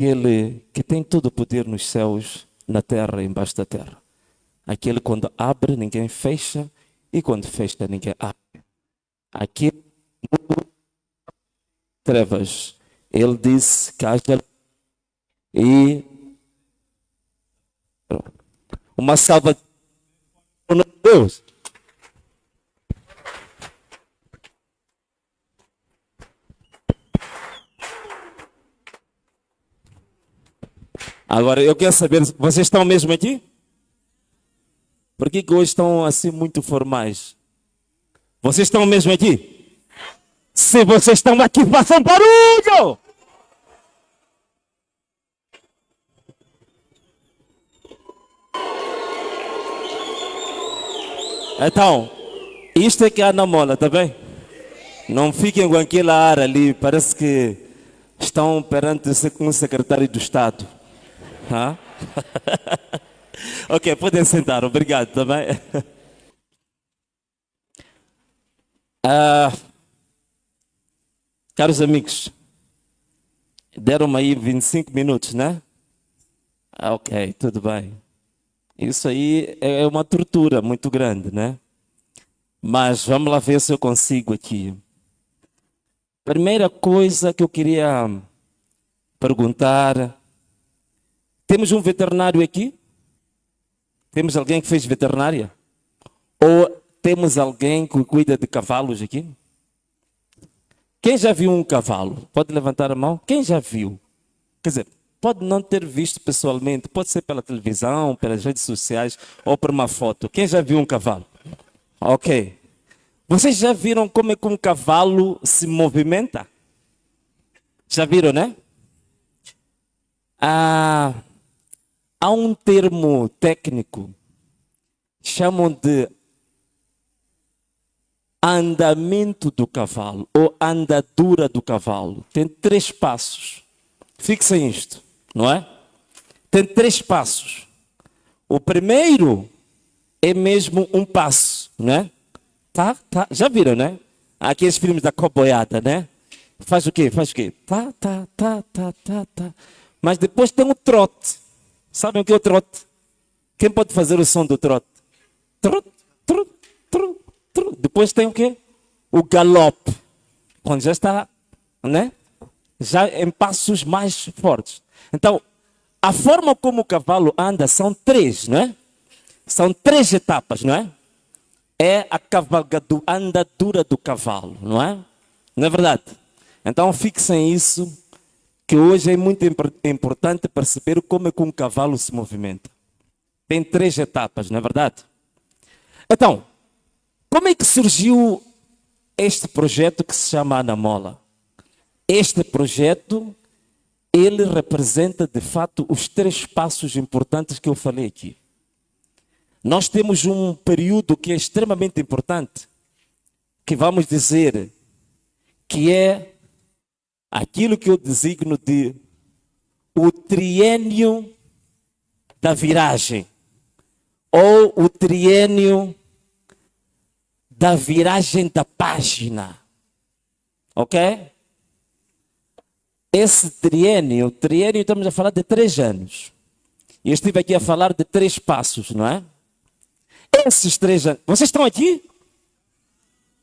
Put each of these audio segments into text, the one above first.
Aquele que tem todo o poder nos céus, na terra e embaixo da terra. Aquele quando abre, ninguém fecha, e quando fecha, ninguém abre. Aquele trevas, ele disse que haja e uma salva de Deus. Agora, eu quero saber, vocês estão mesmo aqui? Por que hoje estão assim muito formais? Vocês estão mesmo aqui? Se vocês estão aqui, façam barulho! Então, isto é que é a namola, tá bem? Não fiquem com aquela ar ali, parece que estão perante um secretário do Estado. Hã? Ok, podem sentar, obrigado, tá bem? Caros amigos, deram-me aí 25 minutos, né? Ok, tudo bem. Isso aí é uma tortura muito grande, né? Mas vamos lá ver se eu consigo aqui. Primeira coisa que eu queria perguntar: temos um veterinário aqui? Temos alguém que fez veterinária? Ou temos alguém que cuida de cavalos aqui? Quem já viu um cavalo? Pode levantar a mão? Quem já viu? Quer dizer, pode não ter visto pessoalmente, pode ser pela televisão, pelas redes sociais ou por uma foto. Quem já viu um cavalo? Ok. Vocês já viram como é que um cavalo se movimenta? Já viram, né? Há um termo técnico, chamam de andamento do cavalo ou andadura do cavalo. Tem 3 passos. Fixem isto, não é? Tem 3 passos. O primeiro é mesmo um passo, né? Tá. Já viram, né? Aqueles filmes da coboiada, né? Faz o quê? Tá. Mas depois tem o trote. Sabem o que é o trote? Quem pode fazer o som do trote? Trote. Depois tem o quê? O galope. Quando já está, né? Já em passos mais fortes. Então, a forma como o cavalo anda são 3, não é? São 3 etapas, não é? É a cavalgadura, a andadura do cavalo, não é? Não é verdade? Então, fixem isso, que hoje é muito importante perceber como é que um cavalo se movimenta. Tem 3 etapas, não é verdade? Então, como é que surgiu este projeto que se chama Anamola? Este projeto, ele representa de fato os 3 passos importantes que eu falei aqui. Nós temos um período que é extremamente importante, que vamos dizer que é aquilo que eu designo de o triênio da viragem, ou o triênio da viragem da página. Ok? Esse triênio estamos a falar de 3 anos. E eu estive aqui a falar de 3 passos, não é? Esses 3 anos. Vocês estão aqui?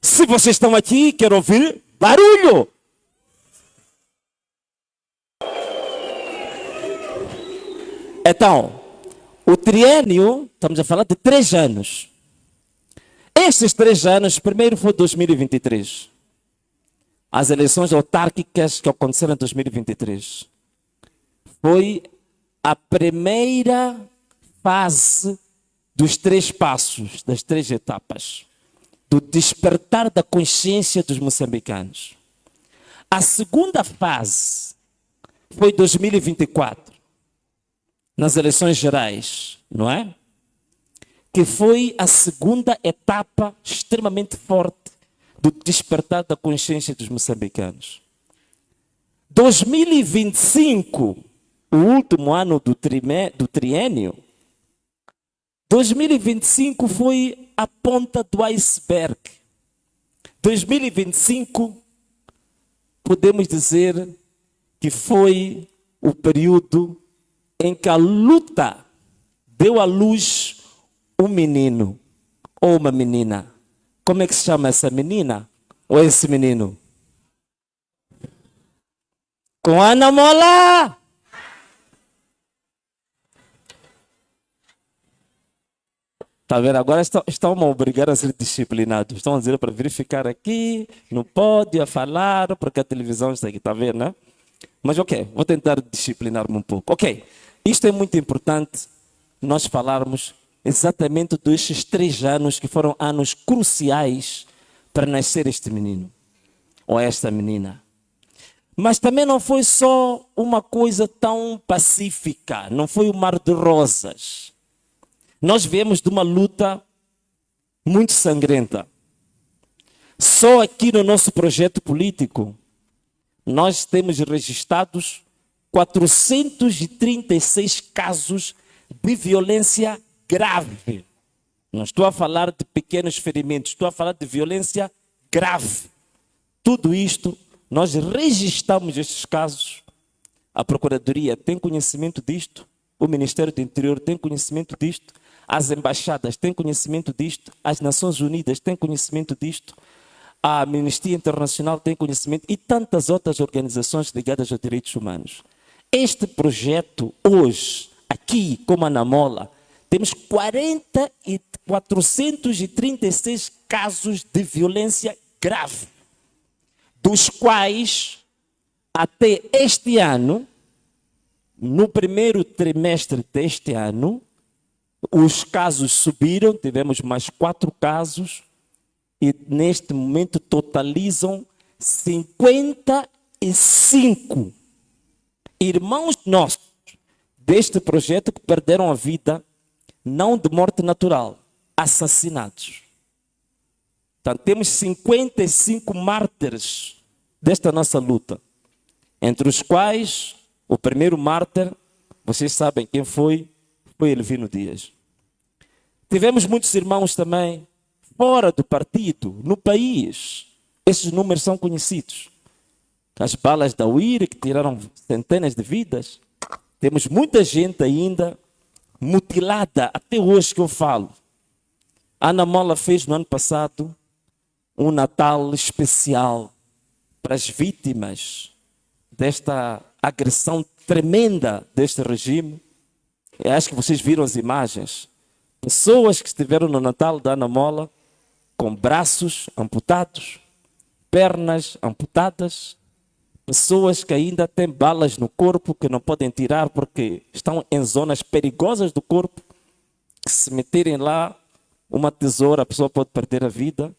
Se vocês estão aqui, quero ouvir barulho. Então, o triênio, estamos a falar de 3 anos. Esses 3 anos, primeiro foi 2023. As eleições autárquicas que aconteceram em 2023. Foi a primeira fase dos 3 passos, das 3 etapas, do despertar da consciência dos moçambicanos. A segunda fase foi 2024, nas eleições gerais, não é? Que foi a segunda etapa extremamente forte do despertar da consciência dos moçambicanos. 2025, o último ano do triênio, 2025 foi a ponta do iceberg. 2025, podemos dizer que foi o período em que a luta deu à luz um menino ou uma menina. Como é que se chama essa menina ou esse menino? Com Ana Mola! Está vendo? Agora estão a obrigar a ser disciplinados. Estão a dizer para verificar aqui, não pode a falar, porque a televisão está aqui, está vendo, né? Mas ok, vou tentar disciplinar-me um pouco. Ok, isto é muito importante nós falarmos exatamente destes 3 anos que foram anos cruciais para nascer este menino ou esta menina. Mas também não foi só uma coisa tão pacífica, não foi um mar de rosas. Nós viemos de uma luta muito sangrenta. Só aqui no nosso projeto político, nós temos registrados 436 casos de violência grave. Não estou a falar de pequenos ferimentos, estou a falar de violência grave. Tudo isto, nós registramos estes casos. A Procuradoria tem conhecimento disto, o Ministério do Interior tem conhecimento disto, as embaixadas têm conhecimento disto, as Nações Unidas têm conhecimento disto, a Amnistia Internacional tem conhecimento e tantas outras organizações ligadas aos direitos humanos. Este projeto, hoje, aqui, como a Namola, temos 436 casos de violência grave, dos quais, até este ano, no primeiro trimestre deste ano, os casos subiram, tivemos mais 4 casos, e neste momento totalizam 55 irmãos nossos deste projeto que perderam a vida, não de morte natural, assassinados. Então, temos 55 mártires desta nossa luta, entre os quais o primeiro mártir, vocês sabem quem foi Elvino Dias. Tivemos muitos irmãos também fora do partido, no país. Esses números são conhecidos. As balas da UIR, que tiraram centenas de vidas. Temos muita gente ainda mutilada, até hoje que eu falo. A Ana Mola fez no ano passado um Natal especial para as vítimas desta agressão tremenda deste regime. Eu acho que vocês viram as imagens. Pessoas que estiveram no Natal da Ana Mola com braços amputados, pernas amputadas, pessoas que ainda têm balas no corpo que não podem tirar porque estão em zonas perigosas do corpo, que se meterem lá uma tesoura, a pessoa pode perder a vida.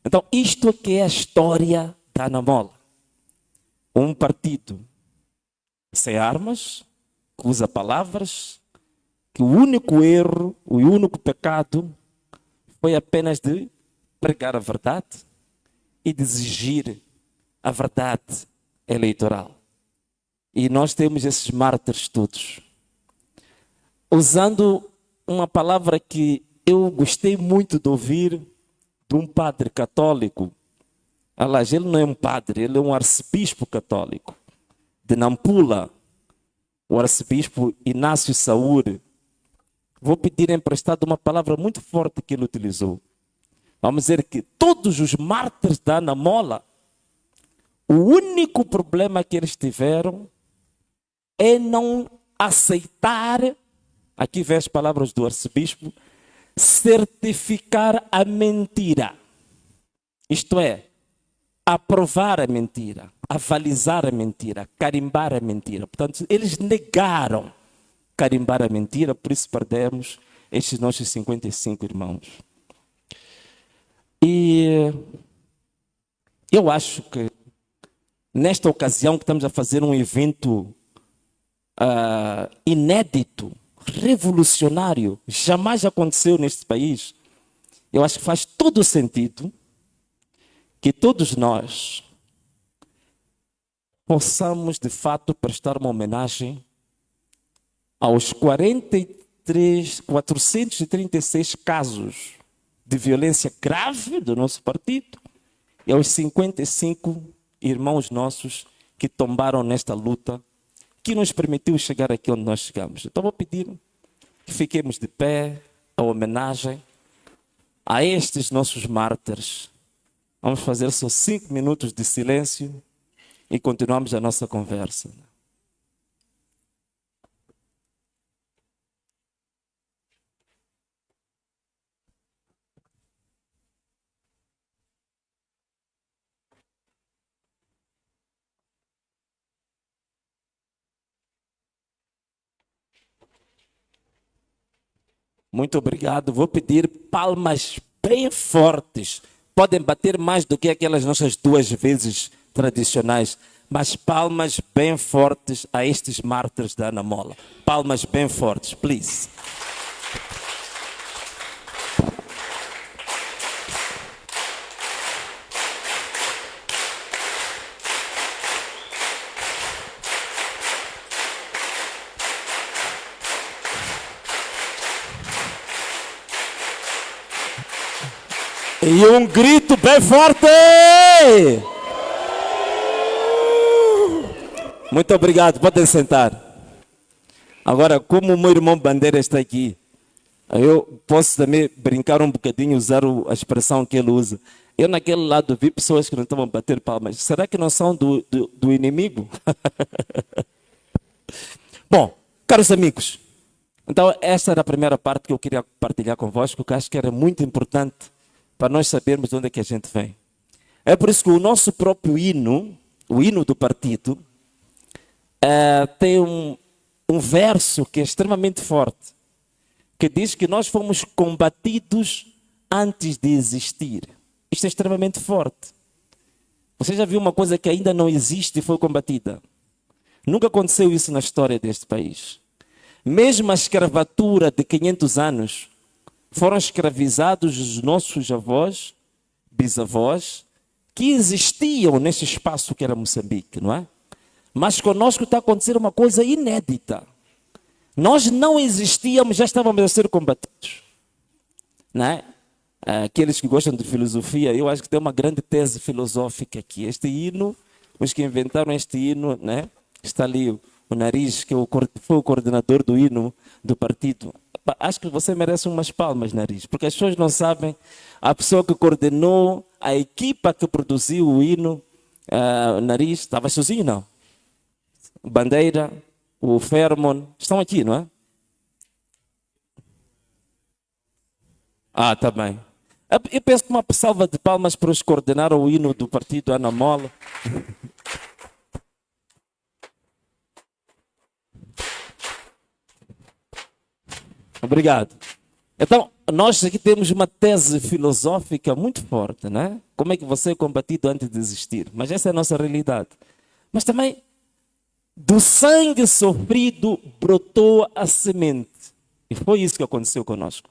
Então, isto aqui é a história da Ana Mola. Um partido sem armas, que usa palavras, que o único erro, o único pecado foi apenas de pregar a verdade e de exigir a verdade eleitoral. E nós temos esses mártires todos. Usando uma palavra que eu gostei muito de ouvir de um padre católico. Aliás, ele não é um padre, ele é um arcebispo católico de Nampula, o arcebispo Inácio Saúde. Vou pedir emprestado uma palavra muito forte que ele utilizou. Vamos dizer que todos os mártires da Ana Mola, o único problema que eles tiveram é não aceitar, aqui vem as palavras do arcebispo, certificar a mentira. Isto é, aprovar a mentira, avalizar a mentira, carimbar a mentira. Portanto, eles negaram carimbar a mentira, por isso perdemos estes nossos 55 irmãos. E eu acho que nesta ocasião que estamos a fazer um evento inédito, revolucionário, jamais aconteceu neste país, eu acho que faz todo o sentido que todos nós possamos de fato prestar uma homenagem aos 436 casos de violência grave do nosso partido e aos 55 irmãos nossos que tombaram nesta luta que nos permitiu chegar aqui onde nós chegamos. Então vou pedir que fiquemos de pé, a homenagem a estes nossos mártires. Vamos fazer só 5 minutos de silêncio e continuamos a nossa conversa. Muito obrigado. Vou pedir palmas bem fortes. Podem bater mais do que aquelas nossas 2 vezes tradicionais, mas palmas bem fortes a estes mártires da Ana Mola. Palmas bem fortes, please. E um grito bem forte! Muito obrigado, podem sentar. Agora, como o meu irmão Bandeira está aqui, eu posso também brincar um bocadinho, usar a expressão que ele usa. Eu naquele lado vi pessoas que não estavam a bater palmas. Será que não são do inimigo? Bom, caros amigos, então esta era a primeira parte que eu queria partilhar convosco, que acho que era muito importante para nós sabermos de onde é que a gente vem. É por isso que o nosso próprio hino, o hino do partido, tem um verso que é extremamente forte, que diz que nós fomos combatidos antes de existir. Isto é extremamente forte. Você já viu uma coisa que ainda não existe e foi combatida? Nunca aconteceu isso na história deste país. Mesmo a escravatura de 500 anos, foram escravizados os nossos avós, bisavós, que existiam nesse espaço que era Moçambique, não é? Mas conosco está a acontecer uma coisa inédita. Nós não existíamos, já estávamos a ser combatidos. Não é? Aqueles que gostam de filosofia, eu acho que tem uma grande tese filosófica aqui. Este hino, os que inventaram este hino, né? Está ali o Nariz, que foi o coordenador do hino do partido. Acho que você merece umas palmas, Nariz, porque as pessoas não sabem. A pessoa que coordenou, a equipa que produziu o hino, Nariz, estava sozinho, não? Bandeira, o Fermon, estão aqui, não é? Tá bem. Eu penso que uma salva de palmas para os que coordenaram o hino do partido Ana Mola. Obrigado. Então, nós aqui temos uma tese filosófica muito forte, né? Como é que você é combatido antes de existir? Mas essa é a nossa realidade. Mas também, do sangue sofrido brotou a semente. E foi isso que aconteceu conosco.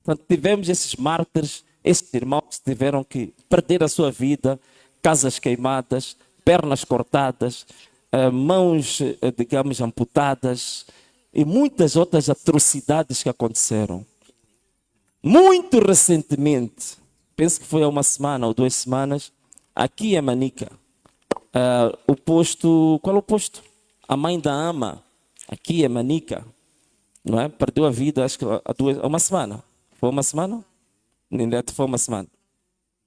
Portanto, tivemos esses mártires, esses irmãos que tiveram que perder a sua vida, casas queimadas, pernas cortadas, mãos, digamos, amputadas, e muitas outras atrocidades que aconteceram. Muito recentemente, penso que foi há 1 semana ou 2 semanas, aqui em Manica, o posto, qual é o posto? A mãe da ama, aqui em Manica, não é? Perdeu a vida, acho que há 1 semana. Foi 1 semana? Foi 1 semana.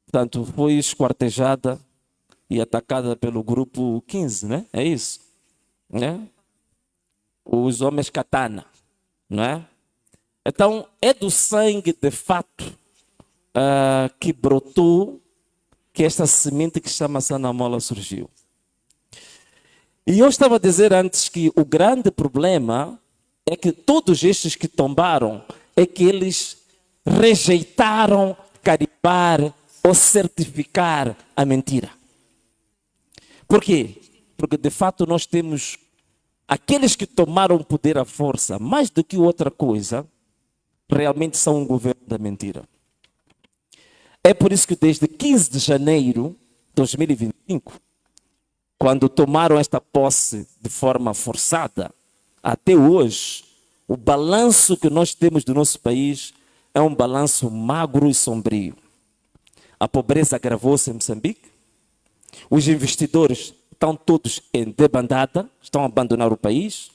Portanto, foi esquartejada e atacada pelo grupo 15, né? É isso, né? Os homens katana, não é? Então, é do sangue de fato que brotou, que esta semente que chama-se Ana Mola surgiu. E eu estava a dizer antes que o grande problema é que todos estes que tombaram, é que eles rejeitaram carimbar ou certificar a mentira. Por quê? Porque de fato nós temos aqueles que tomaram poder à força, mais do que outra coisa, realmente são um governo da mentira. É por isso que desde 15 de janeiro de 2025, quando tomaram esta posse de forma forçada, até hoje, o balanço que nós temos do nosso país é um balanço magro e sombrio. A pobreza agravou-se em Moçambique, os investidores estão todos em debandada, estão a abandonar o país.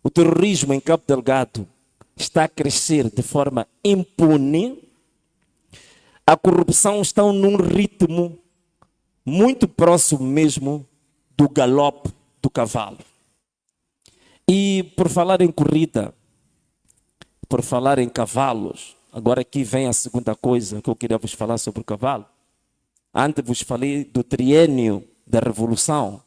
O terrorismo em Cabo Delgado está a crescer de forma impune. A corrupção está num ritmo muito próximo mesmo do galope do cavalo. E por falar em corrida, por falar em cavalos, agora aqui vem a segunda coisa que eu queria vos falar sobre o cavalo. Antes vos falei do triênio da Revolução.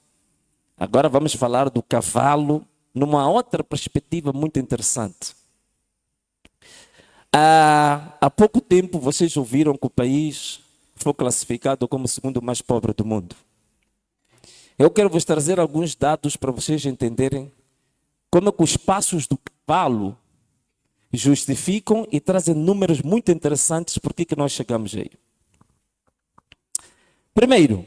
Agora vamos falar do cavalo numa outra perspectiva muito interessante. Há pouco tempo vocês ouviram que o país foi classificado como o segundo mais pobre do mundo. Eu quero vos trazer alguns dados para vocês entenderem como é que os passos do cavalo justificam e trazem números muito interessantes por que nós chegamos aí. Primeiro,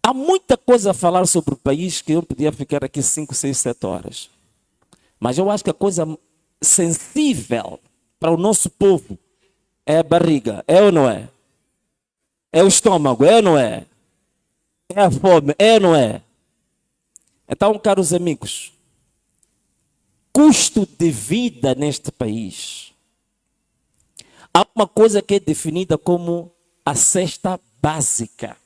há muita coisa a falar sobre o país que eu podia ficar aqui 5, 6, 7 horas. Mas eu acho que a coisa sensível para o nosso povo é a barriga, é ou não é? É o estômago, é ou não é? É a fome, é ou não é? Então, caros amigos, custo de vida neste país. Há uma coisa que é definida como a cesta básica,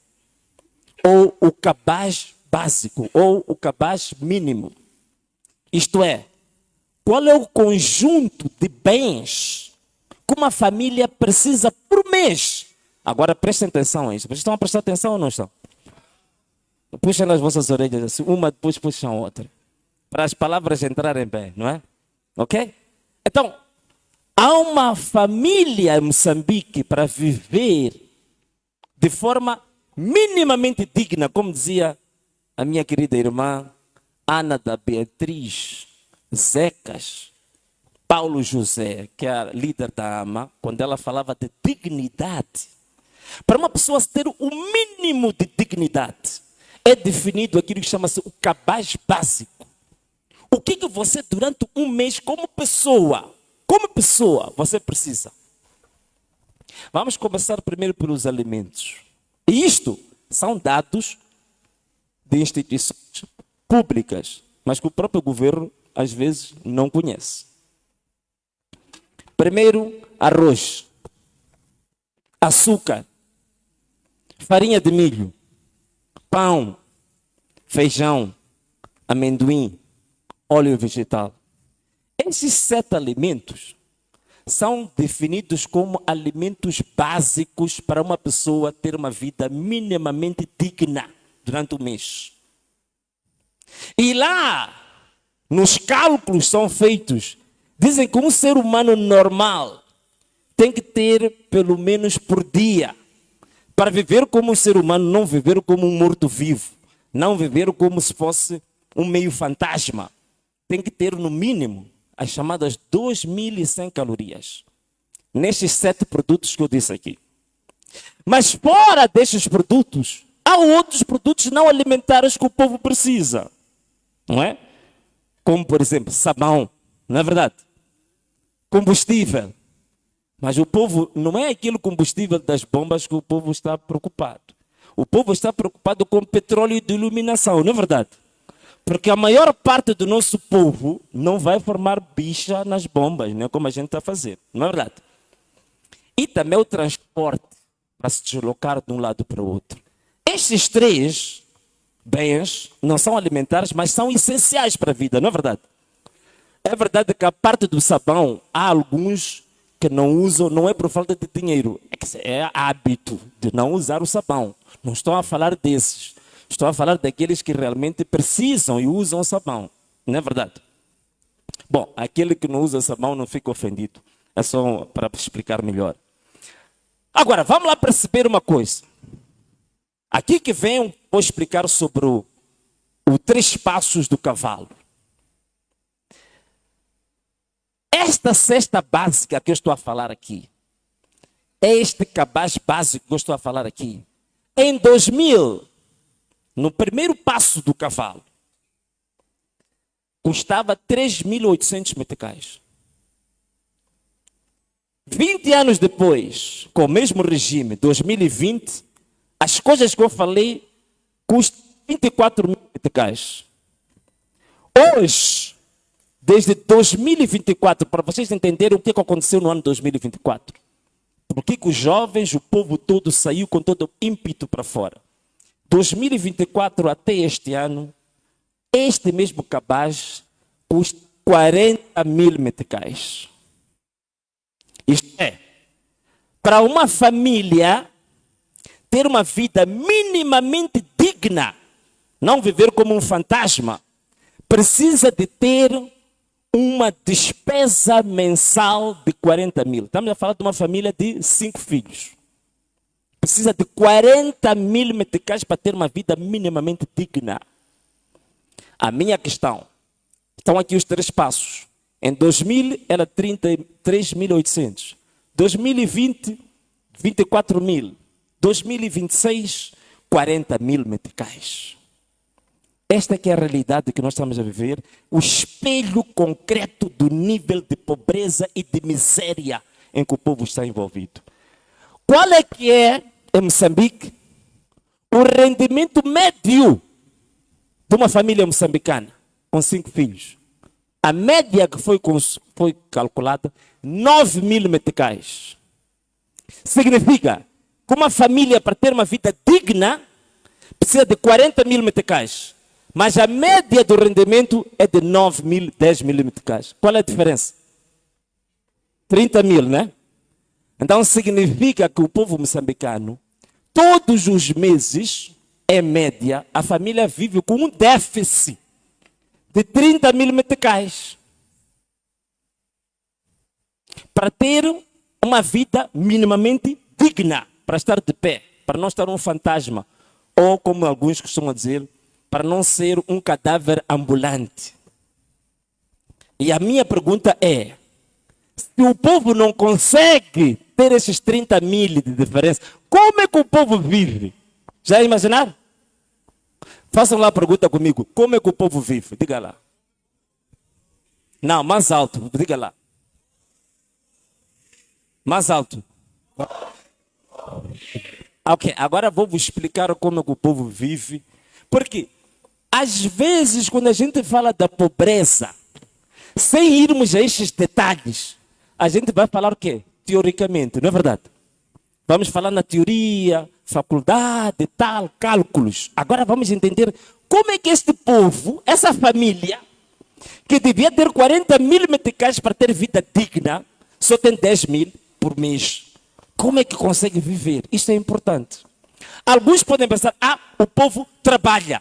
ou o cabaz básico, ou o cabaz mínimo. Isto é, qual é o conjunto de bens que uma família precisa por mês? Agora prestem atenção a isso. Vocês estão a prestar atenção ou não estão? Puxem nas vossas orelhas assim, uma depois puxam a outra. Para as palavras entrarem bem, não é? Ok? Então, há uma família em Moçambique para viver de forma minimamente digna, como dizia a minha querida irmã Ana da Beatriz Zecas, Paulo José, que é a líder da AMA, quando ela falava de dignidade. Para uma pessoa ter o mínimo de dignidade, é definido aquilo que chama-se o cabaz básico. O que você, durante um mês, como pessoa, você precisa? Vamos começar primeiro pelos alimentos. E isto são dados de instituições públicas, mas que o próprio governo, às vezes, não conhece. Primeiro, arroz, açúcar, farinha de milho, pão, feijão, amendoim, óleo vegetal. Esses 7 alimentos são definidos como alimentos básicos para uma pessoa ter uma vida minimamente digna durante o mês. E lá, nos cálculos são feitos, dizem que um ser humano normal tem que ter pelo menos por dia, para viver como um ser humano, não viver como um morto-vivo, não viver como se fosse um meio fantasma. Tem que ter no mínimo as chamadas 2.100 calorias. Nestes 7 produtos que eu disse aqui. Mas fora destes produtos, há outros produtos não alimentares que o povo precisa. Não é? Como, por exemplo, sabão. Não é verdade? Combustível. Mas o povo, não é aquele combustível das bombas que o povo está preocupado. O povo está preocupado com petróleo de iluminação, não é verdade? Porque a maior parte do nosso povo não vai formar bicha nas bombas, né, como a gente está a fazer, não é verdade? E também o transporte para se deslocar de um lado para o outro. Estes 3 bens não são alimentares, mas são essenciais para a vida, não é verdade? É verdade que a parte do sabão, há alguns que não usam, não é por falta de dinheiro, é hábito de não usar o sabão. Não estou a falar desses. Estou a falar daqueles que realmente precisam e usam o sabão. Não é verdade? Bom, aquele que não usa sabão não fica ofendido. É só para explicar melhor. Agora, vamos lá perceber uma coisa. Aqui que vem, vou explicar sobre o 3 passos do cavalo. Esta cesta básica que eu estou a falar aqui, é este cabaz básico que eu estou a falar aqui. Em 2000, no primeiro passo do cavalo, custava 3.800 meticais. 20 anos depois, com o mesmo regime, 2020, as coisas que eu falei custa 24 mil meticais. Hoje, desde 2024, para vocês entenderem o que aconteceu no ano 2024. Por que os jovens, o povo todo saiu com todo o ímpeto para fora. 2024 até este ano, este mesmo cabaz custa 40 mil meticais. Isto é, para uma família ter uma vida minimamente digna, não viver como um fantasma, precisa de ter uma despesa mensal de 40 mil. Estamos a falar de uma família de 5 filhos. Precisa de 40 mil meticais para ter uma vida minimamente digna. A minha questão, estão aqui os 3 passos. Em 2000 era 33.800. 2020, 24 mil. 2026, 40 mil meticais. Esta que é a realidade que nós estamos a viver, o espelho concreto do nível de pobreza e de miséria em que o povo está envolvido. Qual é que é, em Moçambique, o rendimento médio de uma família moçambicana com 5 filhos? A média que foi calculada, 9 mil meticais. Significa que uma família, para ter uma vida digna, precisa de 40 mil meticais. Mas a média do rendimento é de 9 mil, 10 mil meticais. Qual é a diferença? 30 mil, né? Então significa que o povo moçambicano, todos os meses, em média, a família vive com um déficit de 30 mil meticais. Para ter uma vida minimamente digna, para estar de pé, para não estar um fantasma, ou como alguns costumam dizer, para não ser um cadáver ambulante. E a minha pergunta é, se o povo não consegue ter esses 30 mil de diferença, como é que o povo vive? Já imaginaram? Façam lá a pergunta comigo, como é que o povo vive? Diga lá. Não, mais alto, diga lá. Mais alto. Ok, agora vou vos explicar como é que o povo vive. Porque, às vezes, quando a gente fala da pobreza, sem irmos a estes detalhes, a gente vai falar o quê? Teoricamente, não é verdade? Vamos falar na teoria, faculdade, tal, cálculos. Agora vamos entender como é que este povo, essa família, que devia ter 40 mil meticais para ter vida digna, só tem 10 mil por mês. Como é que consegue viver? Isso é importante. Alguns podem pensar, o povo trabalha.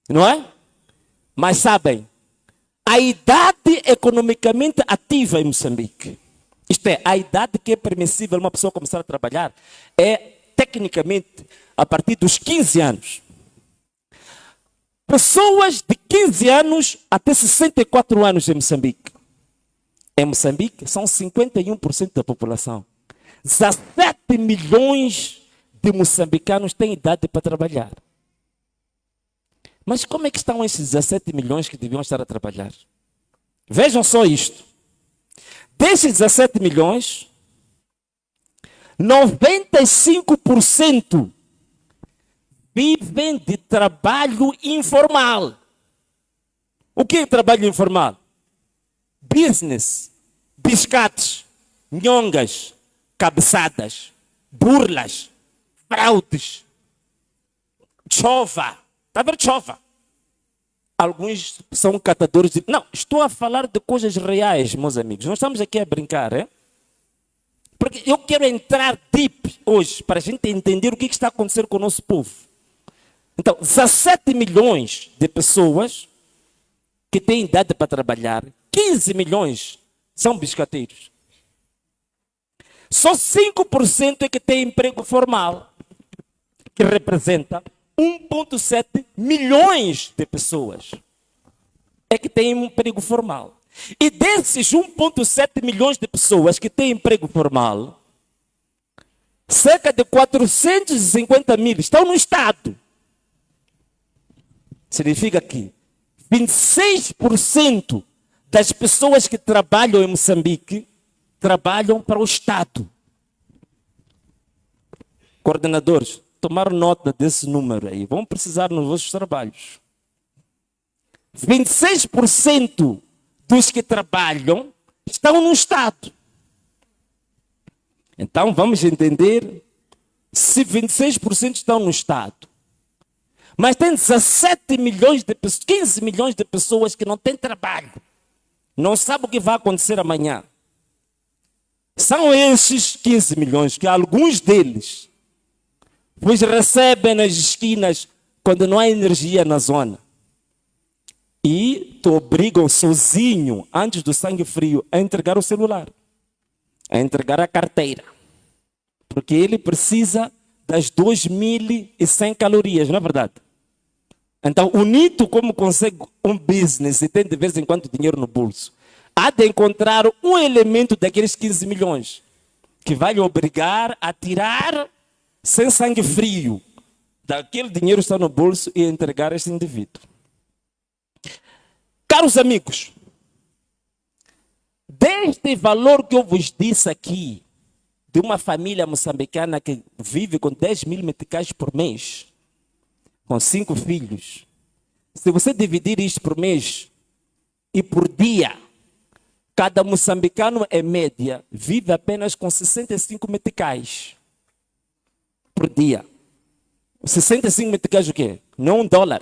Não é? Mas sabem, a idade economicamente ativa em Moçambique, isto é, a idade que é permissível uma pessoa começar a trabalhar, é tecnicamente a partir dos 15 anos. Pessoas de 15 anos até 64 anos em Moçambique. Em Moçambique são 51% da população. 17 milhões de moçambicanos têm idade para trabalhar. Mas como é que estão esses 17 milhões que deviam estar a trabalhar? Vejam só isto. Desses 17 milhões, 95% vivem de trabalho informal. O que é trabalho informal? Business, biscates, nhongas, cabeçadas, burlas, fraudes, chova. Está a ver chova? Alguns são catadores de... Não, estou a falar de coisas reais, meus amigos. Não estamos aqui a brincar, é? Porque eu quero entrar deep hoje para a gente entender o que está acontecendo com o nosso povo. Então, 17 milhões de pessoas que têm idade para trabalhar, 15 milhões são biscateiros. Só 5% é que tem emprego formal, que representa 1,7 milhões de pessoas é que têm um emprego formal. E desses 1,7 milhões de pessoas que têm emprego formal, cerca de 450 mil estão no Estado. Significa que 26% das pessoas que trabalham em Moçambique trabalham para o Estado. Coordenadores, tomar nota desse número aí. Vão precisar nos vossos trabalhos. 26% dos que trabalham estão no Estado. Então, vamos entender se 26% estão no Estado. Mas tem 17 milhões de pessoas, 15 milhões de pessoas que não têm trabalho. Não sabem o que vai acontecer amanhã. São esses 15 milhões que alguns deles vos recebem nas esquinas quando não há energia na zona. E te obrigam sozinho, antes do sangue frio, a entregar o celular, a entregar a carteira. Porque ele precisa das 2.100 calorias, não é verdade? Então, o Nito, como consegue um business e tem de vez em quando dinheiro no bolso, há de encontrar um elemento daqueles 15 milhões que vai lhe obrigar a tirar sem sangue frio daquele dinheiro que está no bolso e entregar a esse indivíduo. Caros amigos, deste valor que eu vos disse aqui, de uma família moçambicana que vive com 10.000 meticais por mês, com 5 filhos, se você dividir isto por mês e por dia, cada moçambicano, em média, vive apenas com 65 meticais por dia. 65 meticais o quê? Não é $1.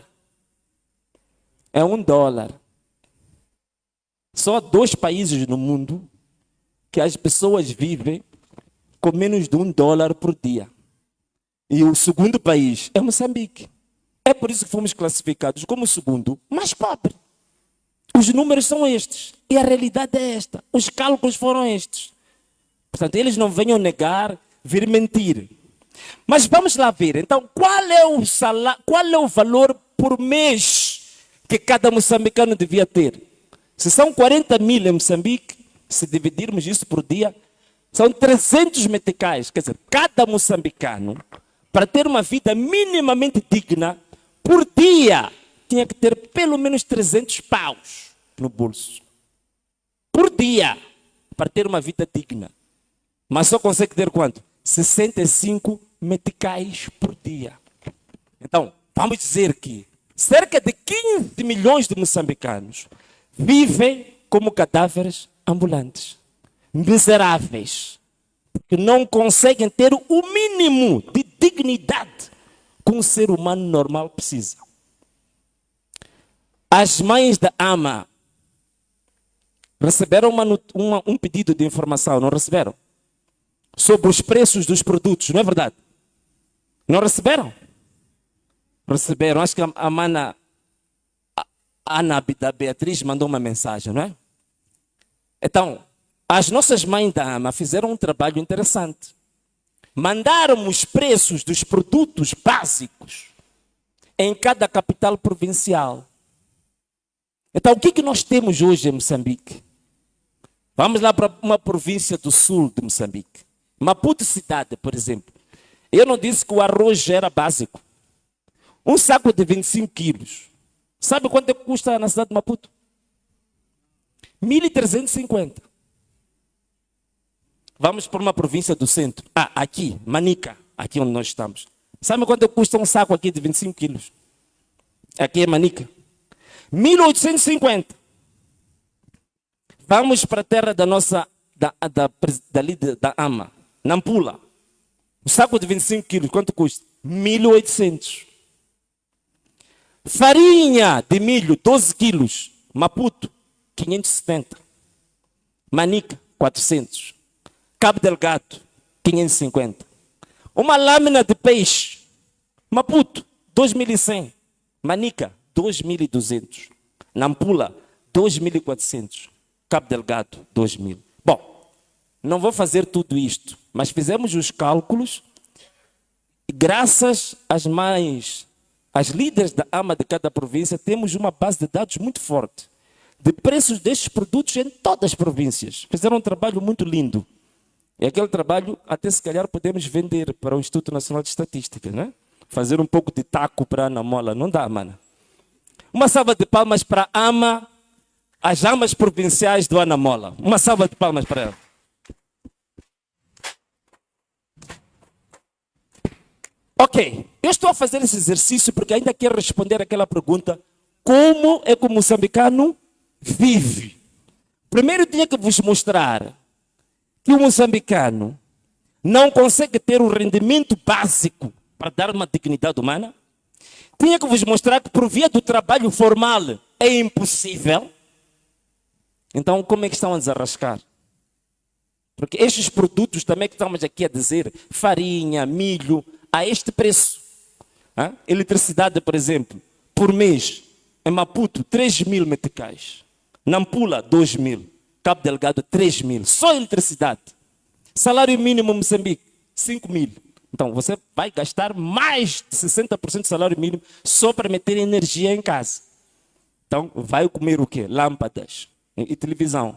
É $1. Só há 2 países no mundo que as pessoas vivem com menos de $1 por dia. E o segundo país é Moçambique. É por isso que fomos classificados como o segundo mais pobre. Os números são estes. E a realidade é esta. Os cálculos foram estes. Portanto, eles não venham negar, vir mentir. Mas vamos lá ver. Então, qual é o salário, qual é o valor por mês que cada moçambicano devia ter? Se são 40 mil em Moçambique, se dividirmos isso por dia, são 300 meticais. Quer dizer, cada moçambicano, para ter uma vida minimamente digna, por dia, tinha que ter pelo menos 300 paus no bolso. Por dia, para ter uma vida digna. Mas só consegue ter quanto? 65 meticais por dia. Então, vamos dizer que cerca de 15 milhões de moçambicanos vivem como cadáveres ambulantes. Miseráveis. Que não conseguem ter o mínimo de dignidade que um ser humano normal precisa. As mães da AMA receberam um pedido de informação, não receberam? Sobre os preços dos produtos, não é verdade? Não receberam? Receberam. Acho que a mana Ana da Beatriz mandou uma mensagem, não é? Então, as nossas mães da AMA fizeram um trabalho interessante. Mandaram os preços dos produtos básicos em cada capital provincial. Então, o que nós temos hoje em Moçambique? Vamos lá para uma província do sul de Moçambique. Maputo cidade, por exemplo. Eu não disse que o arroz já era básico. Um saco de 25 quilos. Sabe quanto custa na cidade de Maputo? 1.350. Vamos para uma província do centro. Aqui, Manica, aqui onde nós estamos. Sabe quanto custa um saco aqui de 25 quilos? Aqui é Manica. 1.850. Vamos para a terra da nossa, da AMA, Nampula. Um saco de 25 quilos, quanto custa? 1.800. Farinha de milho, 12 quilos, Maputo, 570. Manica, 400. Cabo Delgado, 550. Uma lâmina de peixe, Maputo, 2.100. Manica, 2.200. Nampula, 2.400. Cabo Delgado, 2.000. Bom, não vou fazer tudo isto, mas fizemos os cálculos e graças às líderes da AMA de cada província, temos uma base de dados muito forte de preços destes produtos em todas as províncias. Fizeram um trabalho muito lindo. E aquele trabalho, até se calhar, podemos vender para o Instituto Nacional de Estatística, né? Fazer um pouco de taco para a Ana Mola. Não dá, mano. Uma salva de palmas para a AMA, as AMAs provinciais do Ana Mola. Uma salva de palmas para ela. Ok, eu estou a fazer esse exercício porque ainda quero responder aquela pergunta: como é que o moçambicano vive? Primeiro tinha que vos mostrar que o moçambicano não consegue ter o rendimento básico para dar uma dignidade humana. Tinha que vos mostrar que por via do trabalho formal é impossível. Então, como é que estão a desarrascar? Porque estes produtos também que estamos aqui a dizer, farinha, milho, a este preço. Eletricidade, por exemplo, por mês, em Maputo, 3.000 meticais. Nampula, 2.000. Cabo Delgado, 3.000. Só eletricidade. Salário mínimo em Moçambique, 5.000. Então, você vai gastar mais de 60% do salário mínimo só para meter energia em casa. Então, vai comer o quê? Lâmpadas e televisão.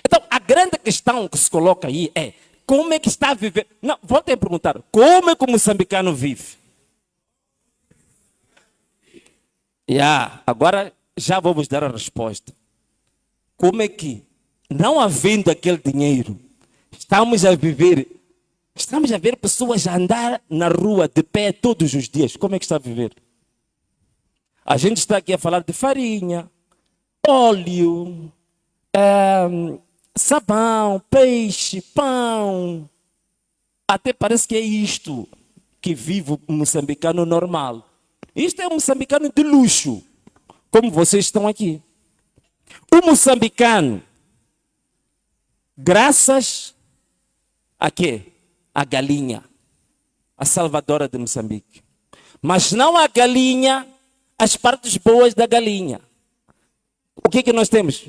Então, a grande questão que se coloca aí é: como é que está a viver? Não, voltem a perguntar: como é que o moçambicano vive? Agora já vou vos dar a resposta. Como é que, não havendo aquele dinheiro, estamos a viver? Estamos a ver pessoas a andar na rua de pé todos os dias. Como é que está a viver? A gente está aqui a falar de farinha, óleo, sabão, peixe, pão. Até parece que é isto que vive o moçambicano normal. Isto é um moçambicano de luxo, como vocês estão aqui. O moçambicano, graças a quê? A galinha, a salvadora de Moçambique. Mas não a galinha, as partes boas da galinha. O que é que nós temos?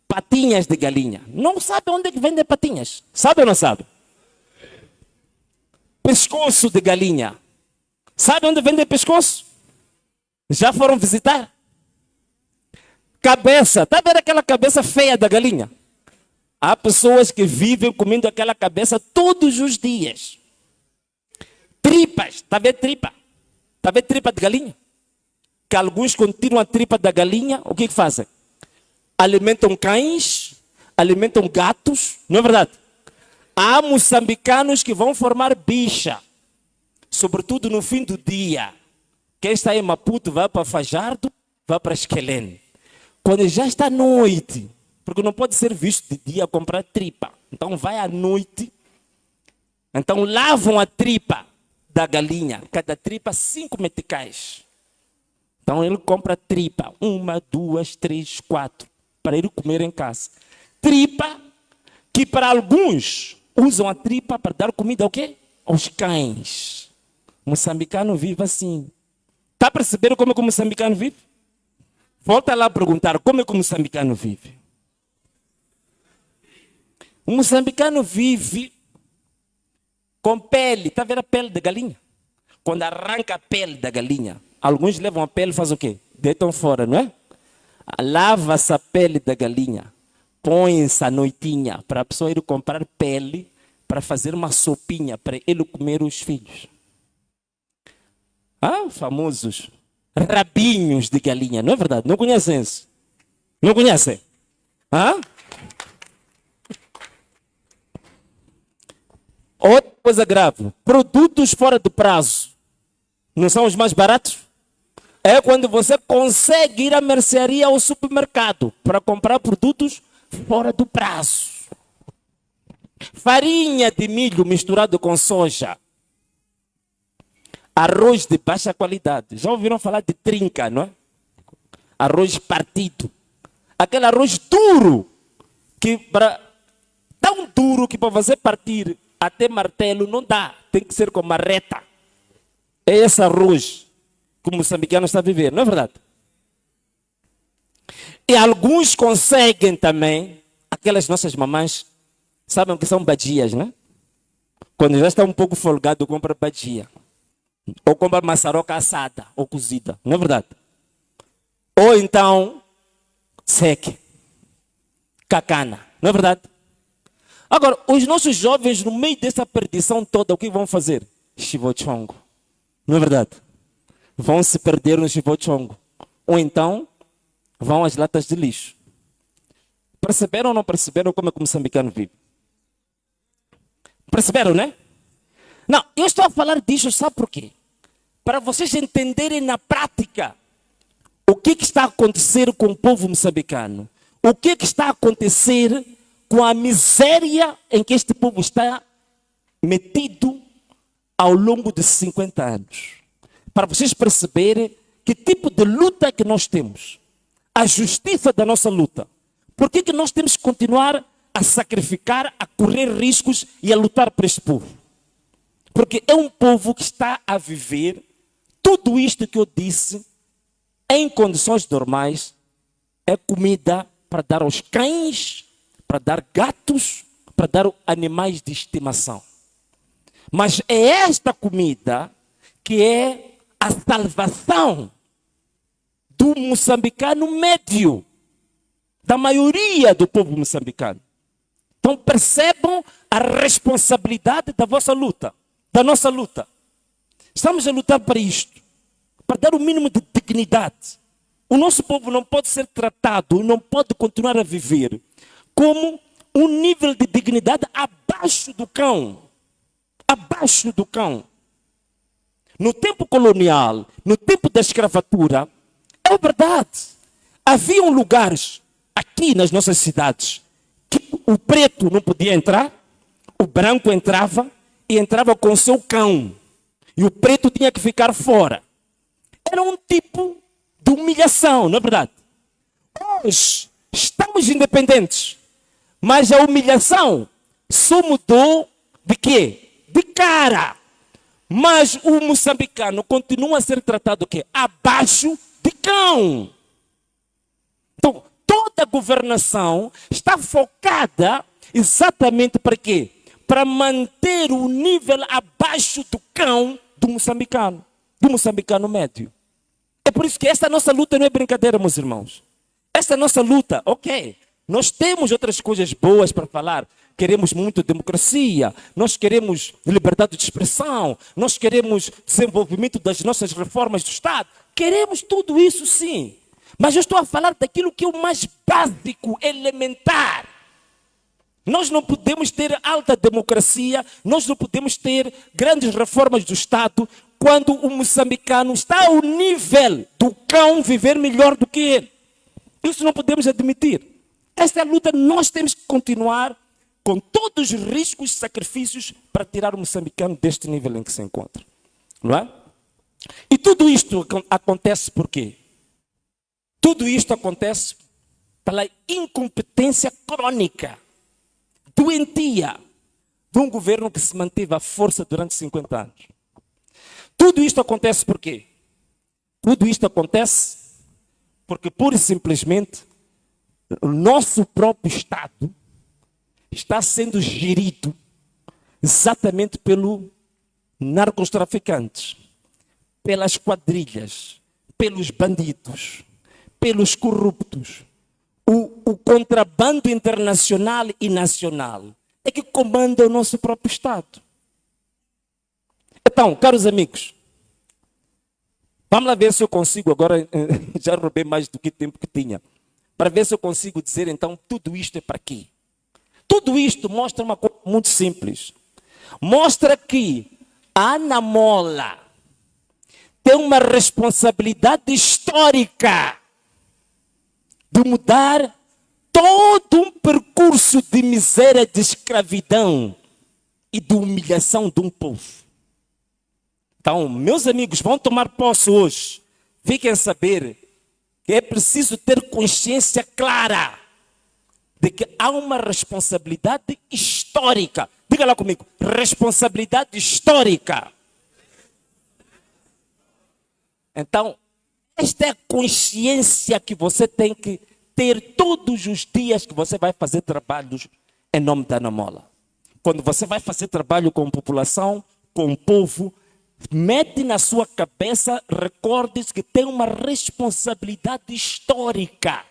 Patinhas de galinha. Não sabe onde é que vendem patinhas? Sabe ou não sabe? Pescoço de galinha. Sabe onde vende pescoço? Já foram visitar? Cabeça. Está a ver aquela cabeça feia da galinha? Há pessoas que vivem comendo aquela cabeça todos os dias. Tripas. Está a ver tripa? Está a ver tripa de galinha? Que alguns continuam a tripa da galinha. O que fazem? Alimentam cães, alimentam gatos. Não é verdade? Há moçambicanos que vão formar bicha. Sobretudo no fim do dia. Quem está em Maputo vai para Fajardo, vai para Esquelene. Quando já está noite, porque não pode ser visto de dia comprar tripa. Então vai à noite. Então lavam a tripa da galinha. Cada tripa 5 meticais. Então ele compra tripa. 1, 2, 3, 4. Para ele comer em casa. Tripa que para alguns usam a tripa para dar comida ao quê? Aos cães. O moçambicano vive assim. Está a perceber como é que o moçambicano vive? Volta lá a perguntar como é que o moçambicano vive. O moçambicano vive com pele. Está a ver a pele da galinha? Quando arranca a pele da galinha, alguns levam a pele e fazem o quê? Deitam fora, não é? Lava-se a pele da galinha. Põe-se à noitinha para a pessoa ir comprar pele para fazer uma sopinha para ele comer os filhos. Famosos rabinhos de galinha, não é verdade? Não conhecem isso? Não conhecem? Outra coisa grave, produtos fora do prazo. Não são os mais baratos? É quando você consegue ir à mercearia ou supermercado para comprar produtos fora do prazo. Farinha de milho misturado com soja. Arroz de baixa qualidade. Já ouviram falar de trinca, não é? Arroz partido. Aquele arroz duro. Tão duro que para você partir até martelo não dá. Tem que ser com marreta. É esse arroz que o moçambicano está a viver, não é verdade? E alguns conseguem também, aquelas nossas mamães, sabem que são badias, né? Quando já está um pouco folgado, compra badia. Ou compra maçaroca assada ou cozida, não é verdade? Ou então, seque, cacana, não é verdade? Agora, os nossos jovens, no meio dessa perdição toda, o que vão fazer? Chivochongo, não é verdade? Vão se perder no chivochongo. Ou então, vão às latas de lixo. Perceberam ou não perceberam como é que o moçambicano vive? Perceberam, né? Não, eu estou a falar disso, sabe por quê? Para vocês entenderem na prática o que está a acontecer com o povo moçambicano. O que está a acontecer com a miséria em que este povo está metido ao longo de 50 anos. Para vocês perceberem que tipo de luta que nós temos. A justiça da nossa luta. Por que nós temos que continuar a sacrificar, a correr riscos e a lutar por este povo? Porque é um povo que está a viver tudo isto que eu disse em condições normais. É comida para dar aos cães, para dar gatos, para dar animais de estimação. Mas é esta comida que é a salvação do moçambicano médio, da maioria do povo moçambicano. Então percebam a responsabilidade da vossa luta, da nossa luta. Estamos a lutar para isto, para dar o mínimo de dignidade. O nosso povo não pode ser tratado, não pode continuar a viver como um nível de dignidade abaixo do cão. Abaixo do cão. No tempo colonial, no tempo da escravatura, é verdade. Haviam lugares aqui nas nossas cidades que o preto não podia entrar, o branco entrava e entrava com o seu cão. E o preto tinha que ficar fora. Era um tipo de humilhação, não é verdade? Hoje estamos independentes, mas a humilhação só mudou de quê? De cara. Mas o moçambicano continua a ser tratado o quê? Abaixo de cão. Então, toda a governação está focada exatamente para quê? Para manter o nível abaixo do cão do moçambicano médio. É por isso que esta nossa luta não é brincadeira, meus irmãos. Esta nossa luta, ok, nós temos outras coisas boas para falar. Queremos muito democracia, nós queremos liberdade de expressão, nós queremos desenvolvimento das nossas reformas do Estado. Queremos tudo isso, sim. Mas eu estou a falar daquilo que é o mais básico, elementar. Nós não podemos ter alta democracia, nós não podemos ter grandes reformas do Estado quando o moçambicano está ao nível do cão viver melhor do que ele. Isso não podemos admitir. Esta é a luta, nós temos que continuar com todos os riscos e sacrifícios para tirar o moçambicano deste nível em que se encontra. Não é? E tudo isto acontece por quê? Tudo isto acontece pela incompetência crônica, doentia, de um governo que se manteve à força durante 50 anos. Tudo isto acontece por quê? Tudo isto acontece porque, pura e simplesmente, o nosso próprio Estado está sendo gerido exatamente pelos narcotraficantes, pelas quadrilhas, pelos bandidos, pelos corruptos. O contrabando internacional e nacional é que comanda o nosso próprio Estado. Então, caros amigos, vamos lá ver se eu consigo, agora já roubei mais do que tempo que tinha, para ver se eu consigo dizer então tudo isto é para quê? Tudo isto mostra uma coisa muito simples. Mostra que a Ana Mola tem uma responsabilidade histórica de mudar todo um percurso de miséria, de escravidão e de humilhação de um povo. Então, meus amigos, vão tomar posse hoje. Fiquem a saber que é preciso ter consciência clara de que há uma responsabilidade histórica. Diga lá comigo, responsabilidade histórica. Então, esta é a consciência que você tem que ter todos os dias que você vai fazer trabalhos em nome da Ana Mola. Quando você vai fazer trabalho com a população, com o povo, mete na sua cabeça, recorde-se que tem uma responsabilidade histórica.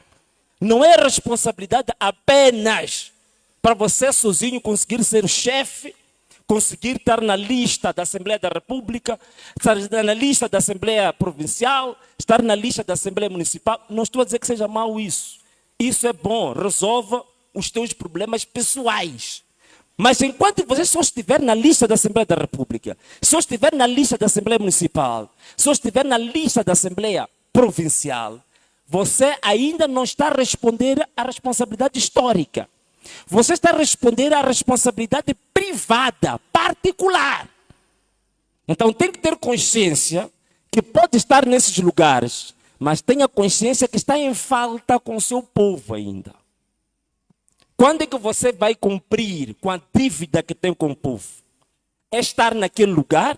Não é responsabilidade apenas para você sozinho conseguir ser o chefe, conseguir estar na lista da Assembleia da República, estar na lista da Assembleia Provincial, estar na lista da Assembleia Municipal. Não estou a dizer que seja mau isso. Isso é bom, resolva os teus problemas pessoais. Mas enquanto você só estiver na lista da Assembleia da República, só estiver na lista da Assembleia Municipal, só estiver na lista da Assembleia Provincial, você ainda não está a responder à responsabilidade histórica. Você está a responder à responsabilidade privada, particular. Então tem que ter consciência que pode estar nesses lugares, mas tenha consciência que está em falta com o seu povo ainda. Quando é que você vai cumprir com a dívida que tem com o povo? É estar naquele lugar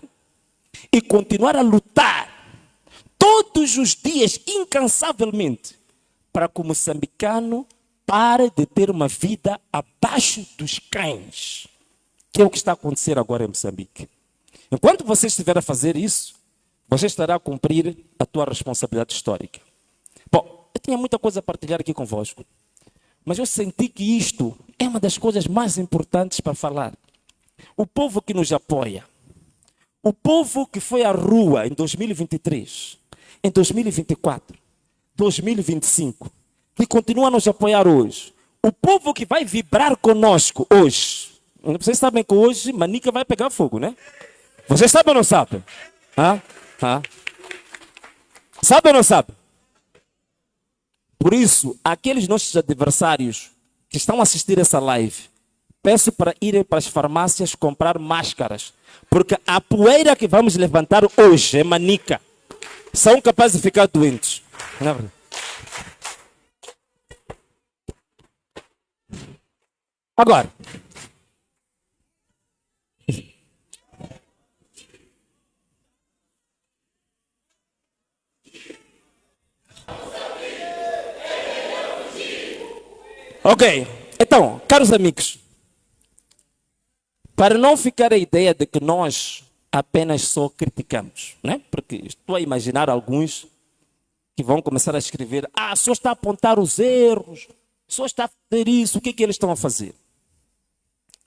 e continuar a lutar todos os dias, incansavelmente, para que o moçambicano pare de ter uma vida abaixo dos cães, que é o que está a acontecer agora em Moçambique. Enquanto você estiver a fazer isso, você estará a cumprir a tua responsabilidade histórica. Bom, eu tinha muita coisa a partilhar aqui convosco, mas eu senti que isto é uma das coisas mais importantes para falar. O povo que nos apoia, o povo que foi à rua em 2023, em 2024, 2025, que continua a nos apoiar hoje, o povo que vai vibrar conosco hoje. Vocês sabem que hoje Manica vai pegar fogo, né? Vocês sabem ou não sabem? Sabe ou não sabe? Por isso, aqueles nossos adversários que estão a assistir essa live, peço para irem para as farmácias comprar máscaras, porque a poeira que vamos levantar hoje é Manica. São capazes de ficar doentes. Não é verdade? Agora, ok, então, caros amigos, para não ficar a ideia de que nós apenas só criticamos, né? Porque estou a imaginar alguns que vão começar a escrever, só está a apontar os erros, só está a fazer isso, o que é que eles estão a fazer?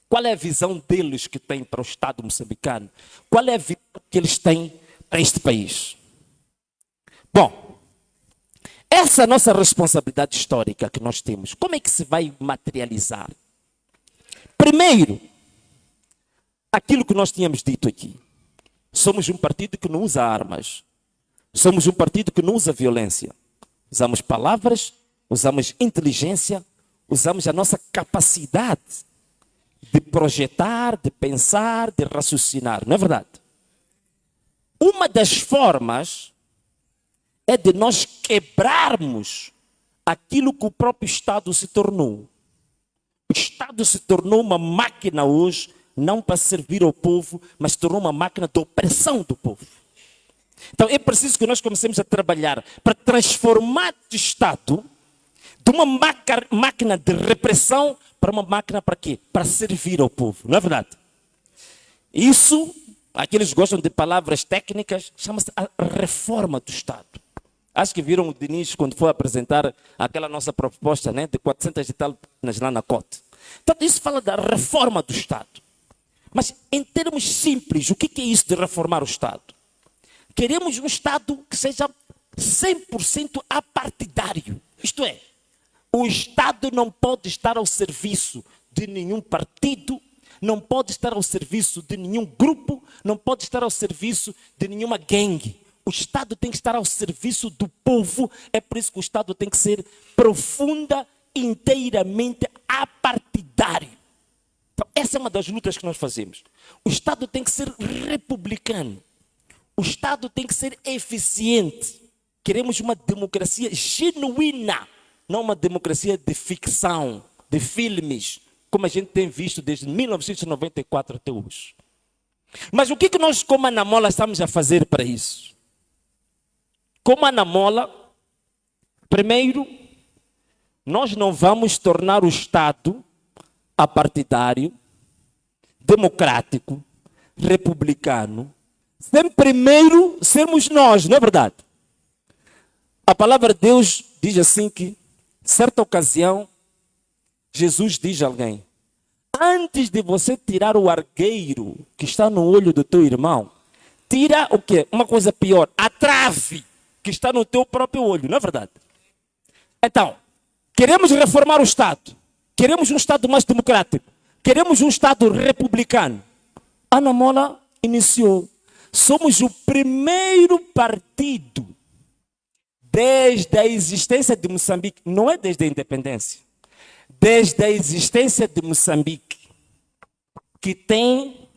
Qual é a visão deles que têm para o Estado moçambicano? Qual é a visão que eles têm para este país? Bom, essa nossa responsabilidade histórica que nós temos, como é que se vai materializar? Primeiro, aquilo que nós tínhamos dito aqui. Somos um partido que não usa armas. Somos um partido que não usa violência. Usamos palavras, usamos inteligência, usamos a nossa capacidade de projetar, de pensar, de raciocinar. Não é verdade? Uma das formas é de nós quebrarmos aquilo que o próprio Estado se tornou. O Estado se tornou uma máquina hoje, não para servir ao povo, mas se tornou uma máquina de opressão do povo. Então é preciso que nós comecemos a trabalhar para transformar o Estado de uma máquina de repressão para uma máquina para quê? Para servir ao povo, não é verdade? Isso, aqueles que gostam de palavras técnicas, chama-se a reforma do Estado. Acho que viram o Diniz quando foi apresentar aquela nossa proposta, né, de 400 e tal lá na COT. Então isso fala da reforma do Estado. Mas em termos simples, o que é isso de reformar o Estado? Queremos um Estado que seja 100% apartidário. Isto é, o Estado não pode estar ao serviço de nenhum partido, não pode estar ao serviço de nenhum grupo, não pode estar ao serviço de nenhuma gangue. O Estado tem que estar ao serviço do povo, é por isso que o Estado tem que ser profunda, inteiramente apartidário. Então, essa é uma das lutas que nós fazemos. O Estado tem que ser republicano. O Estado tem que ser eficiente. Queremos uma democracia genuína, não uma democracia de ficção, de filmes, como a gente tem visto desde 1994 até hoje. Mas o que nós, como Anamola, estamos a fazer para isso? Como Anamola, primeiro, nós não vamos tornar o Estado apartidário, democrático, republicano, sem primeiro sermos nós, não é verdade? A palavra de Deus diz assim que, certa ocasião, Jesus diz a alguém, antes de você tirar o argueiro que está no olho do teu irmão, tira o quê? Uma coisa pior, a trave que está no teu próprio olho, não é verdade? Então, queremos reformar o Estado, queremos um Estado mais democrático. Queremos um Estado republicano. Ana Mola iniciou. Somos o primeiro partido desde a existência de Moçambique, não é desde a independência, desde a existência de Moçambique, que tem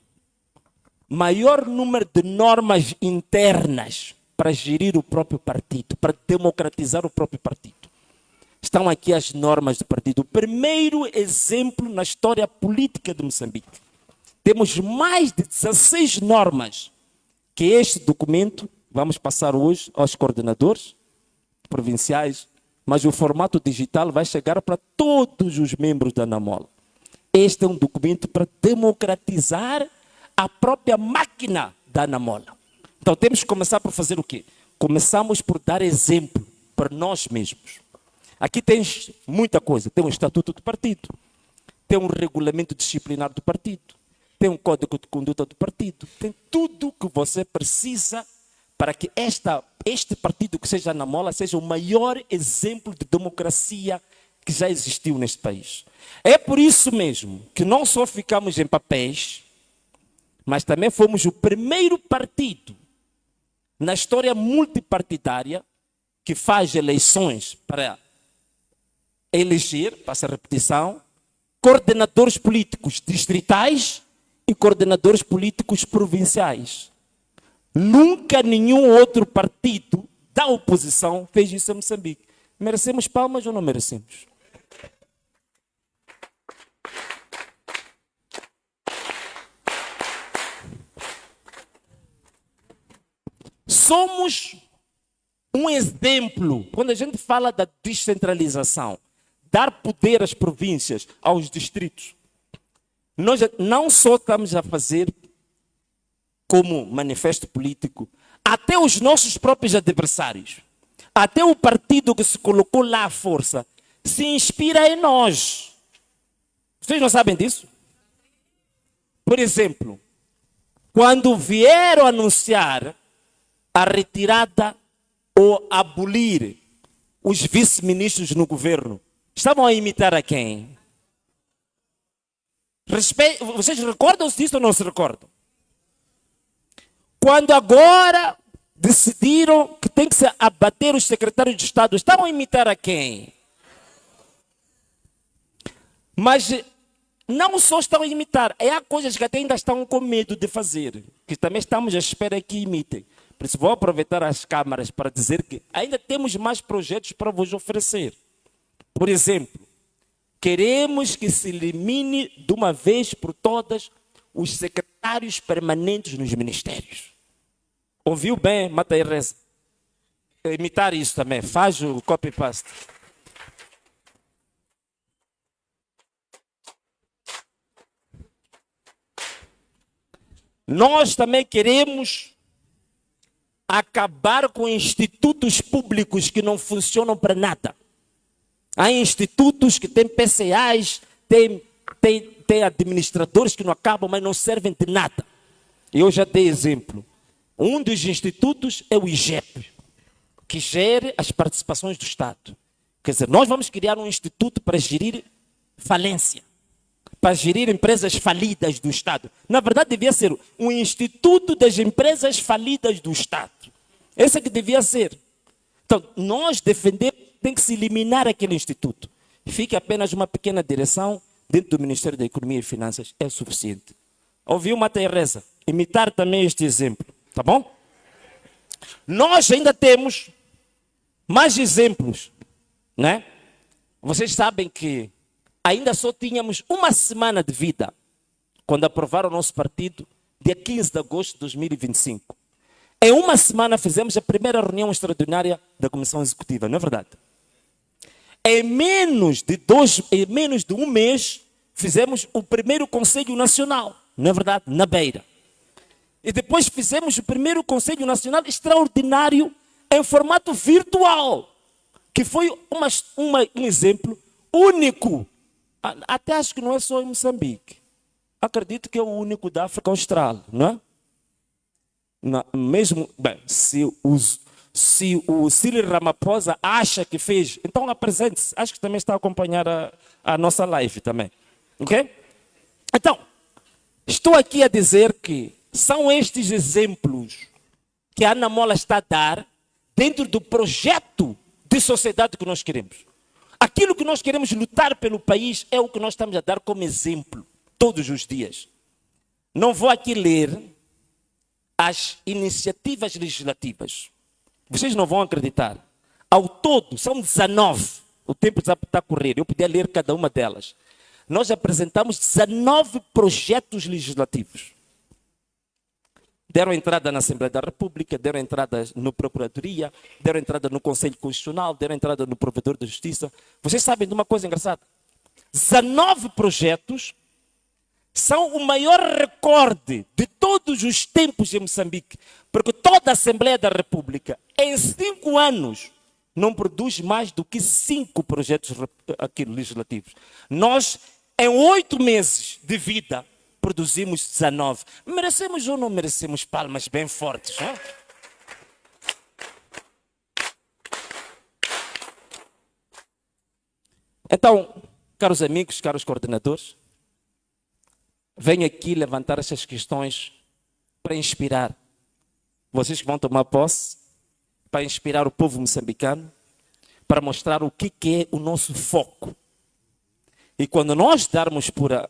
maior número de normas internas para gerir o próprio partido, para democratizar o próprio partido. Estão aqui as normas do partido. O primeiro exemplo na história política de Moçambique. Temos mais de 16 normas que este documento, vamos passar hoje aos coordenadores provinciais, mas o formato digital vai chegar para todos os membros da Ana Mola. Este é um documento para democratizar a própria máquina da Ana Mola. Então temos que começar por fazer o quê? Começamos por dar exemplo para nós mesmos. Aqui tens muita coisa. Tem um estatuto do partido, tem um regulamento disciplinar do partido, tem um código de conduta do partido, tem tudo que você precisa para que este partido que seja Ana Mola seja o maior exemplo de democracia que já existiu neste país. É por isso mesmo que não só ficamos em papéis, mas também fomos o primeiro partido na história multipartidária que faz eleições para eleger, passa a repetição, coordenadores políticos distritais e coordenadores políticos provinciais. Nunca nenhum outro partido da oposição fez isso em Moçambique. Merecemos palmas ou não merecemos? Somos um exemplo. Quando a gente fala da descentralização, dar poder às províncias, aos distritos, nós não só estamos a fazer como manifesto político, até os nossos próprios adversários, até o partido que se colocou lá à força, se inspira em nós. Vocês não sabem disso? Por exemplo, quando vieram anunciar a retirada ou abolir os vice-ministros no governo, estavam a imitar a quem? Vocês recordam-se disso ou não se recordam? Quando agora decidiram que tem que se abater os secretários de Estado, estavam a imitar a quem? Mas não só estão a imitar, há coisas que até ainda estão com medo de fazer, que também estamos à espera que imitem. Por isso vou aproveitar as câmaras para dizer que ainda temos mais projetos para vos oferecer. Por exemplo, queremos que se elimine de uma vez por todas os secretários permanentes nos ministérios. Ouviu bem, Mata e Reza? Imitar isso também, faz o copy-paste. Nós também queremos acabar com institutos públicos que não funcionam para nada. Há institutos que têm PCAs, têm administradores que não acabam, mas não servem de nada. Eu já dei exemplo. Um dos institutos é o IGEP, que gere as participações do Estado. Quer dizer, nós vamos criar um instituto para gerir falência, para gerir empresas falidas do Estado. Na verdade, devia ser um instituto das empresas falidas do Estado. Esse é que devia ser. Então, nós defendemos que tem que se eliminar aquele instituto. Fique apenas uma pequena direção dentro do Ministério da Economia e Finanças, é suficiente. Ouviu, Mata e Reza? Imitar também este exemplo, tá bom? Nós ainda temos mais exemplos, né? Vocês sabem que ainda só tínhamos uma semana de vida quando aprovaram o nosso partido, dia 15 de agosto de 2025. Em uma semana fizemos a primeira reunião extraordinária da Comissão Executiva, não é verdade? Em menos de um mês, fizemos o primeiro Conselho Nacional, não é verdade? Na Beira. E depois fizemos o primeiro Conselho Nacional extraordinário em formato virtual, que foi um exemplo único. Até acho que não é só em Moçambique. Acredito que é o único da África Austral, não é? Mesmo, bem, se o Cyril Ramaphosa acha que fez, então apresente-se. Acho que também está a acompanhar a nossa live também. Ok? Então, estou aqui a dizer que são estes exemplos que a Ana Mola está a dar dentro do projeto de sociedade que nós queremos. Aquilo que nós queremos lutar pelo país é o que nós estamos a dar como exemplo todos os dias. Não vou aqui ler as iniciativas legislativas. Vocês não vão acreditar. Ao todo, são 19. O tempo está a correr. Eu podia ler cada uma delas. Nós apresentamos 19 projetos legislativos. Deram entrada na Assembleia da República, deram entrada no Procuradoria, deram entrada no Conselho Constitucional, deram entrada no Provedor da Justiça. Vocês sabem de uma coisa engraçada? 19 projetos são o maior recorde de todos os tempos em Moçambique, porque toda a Assembleia da República, em 5 anos, não produz mais do que 5 projetos legislativos. Nós, em 8 meses de vida, produzimos 19. Merecemos ou não merecemos palmas bem fortes? Hein? Então, caros amigos, caros coordenadores, venho aqui levantar essas questões para inspirar vocês que vão tomar posse, para inspirar o povo moçambicano, para mostrar o que é o nosso foco. E quando nós darmos por a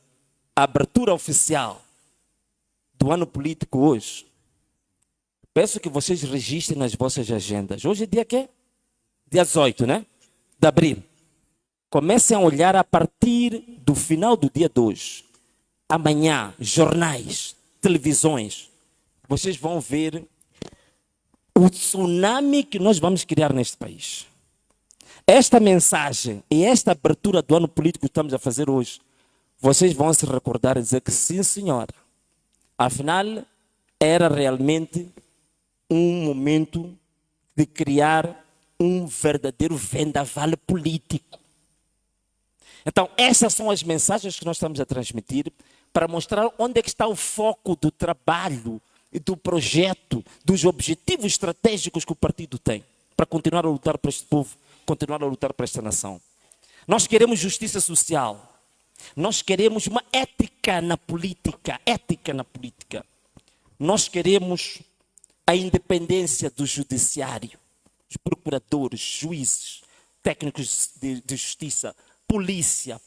abertura oficial do ano político hoje, peço que vocês registrem nas vossas agendas. Hoje é dia quê? Dia 18, né? De abril. Comecem a olhar a partir do final do dia de hoje. Amanhã, jornais, televisões, vocês vão ver o tsunami que nós vamos criar neste país. Esta mensagem e esta abertura do ano político que estamos a fazer hoje, vocês vão se recordar e dizer que sim, senhora. Afinal, era realmente um momento de criar um verdadeiro vendaval político. Então, essas são as mensagens que nós estamos a transmitir para mostrar onde é que está o foco do trabalho e do projeto, dos objetivos estratégicos que o partido tem para continuar a lutar para este povo, continuar a lutar para esta nação. Nós queremos justiça social. Nós queremos uma ética na política. Nós queremos a independência do judiciário, os procuradores, juízes, técnicos de justiça, polícia,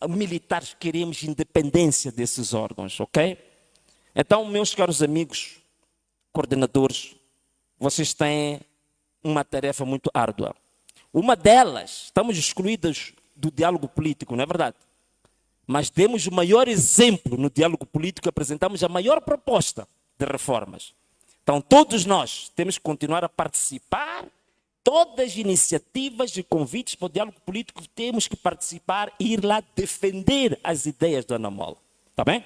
militares, queremos independência desses órgãos, ok? Então, meus caros amigos, coordenadores, vocês têm uma tarefa muito árdua. Uma delas, estamos excluídos do diálogo político, não é verdade? Mas temos o maior exemplo no diálogo político, apresentamos a maior proposta de reformas. Então, todos nós temos que continuar a participar, todas as iniciativas e convites para o diálogo político, temos que participar e ir lá defender as ideias do Ana Mola. Está bem?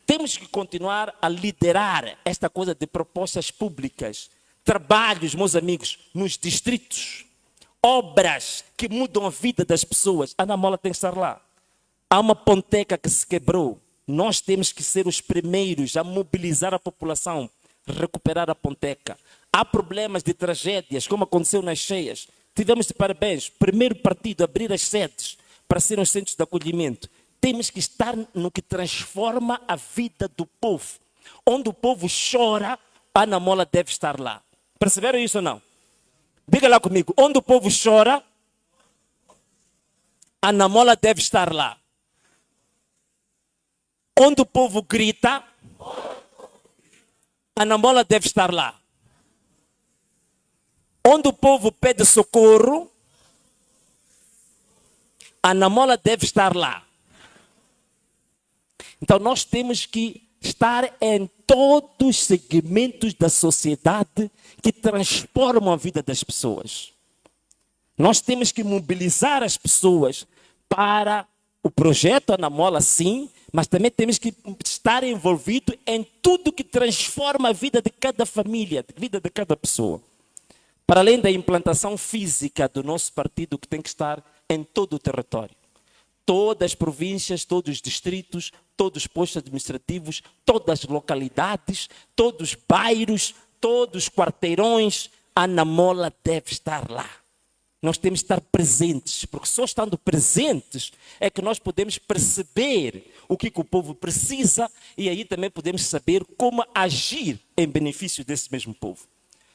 Temos que continuar a liderar esta coisa de propostas públicas, trabalhos, meus amigos, nos distritos, obras que mudam a vida das pessoas. A Ana Mola tem que estar lá. Há uma ponteca que se quebrou. Nós temos que ser os primeiros a mobilizar a população, recuperar a ponteca. Há problemas de tragédias, como aconteceu nas cheias. Tivemos de parabéns, primeiro partido a abrir as sedes para serem os centros de acolhimento. Temos que estar no que transforma a vida do povo. Onde o povo chora, a Ana Mola deve estar lá. Perceberam isso ou não? Diga lá comigo. Onde o povo chora, a Ana Mola deve estar lá. Onde o povo grita, a Ana Mola deve estar lá. Onde o povo pede socorro, a Ana Mola deve estar lá. Então nós temos que estar em todos os segmentos da sociedade que transformam a vida das pessoas. Nós temos que mobilizar as pessoas para o projeto Ana Mola, sim, mas também temos que estar envolvido em tudo que transforma a vida de cada família, a vida de cada pessoa. Para além da implantação física do nosso partido, que tem que estar em todo o território. Todas as províncias, todos os distritos, todos os postos administrativos, todas as localidades, todos os bairros, todos os quarteirões, a Ana Mola deve estar lá. Nós temos que estar presentes, porque só estando presentes é que nós podemos perceber o que o povo precisa e aí também podemos saber como agir em benefício desse mesmo povo.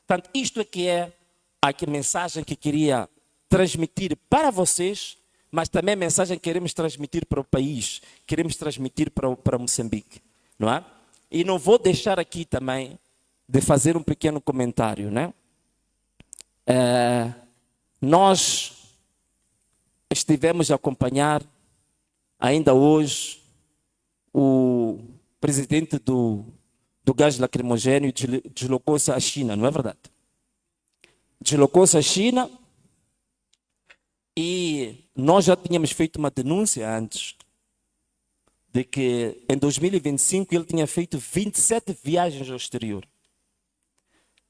Portanto, isto é que é a mensagem que queria transmitir para vocês, mas também a mensagem que queremos transmitir para o país, queremos transmitir para Moçambique, não é? E não vou deixar aqui também de fazer um pequeno comentário, né? Nós estivemos a acompanhar, ainda hoje, o presidente do gás lacrimogéneo deslocou-se à China, não é verdade? Deslocou-se à China e nós já tínhamos feito uma denúncia antes de que em 2025 ele tinha feito 27 viagens ao exterior.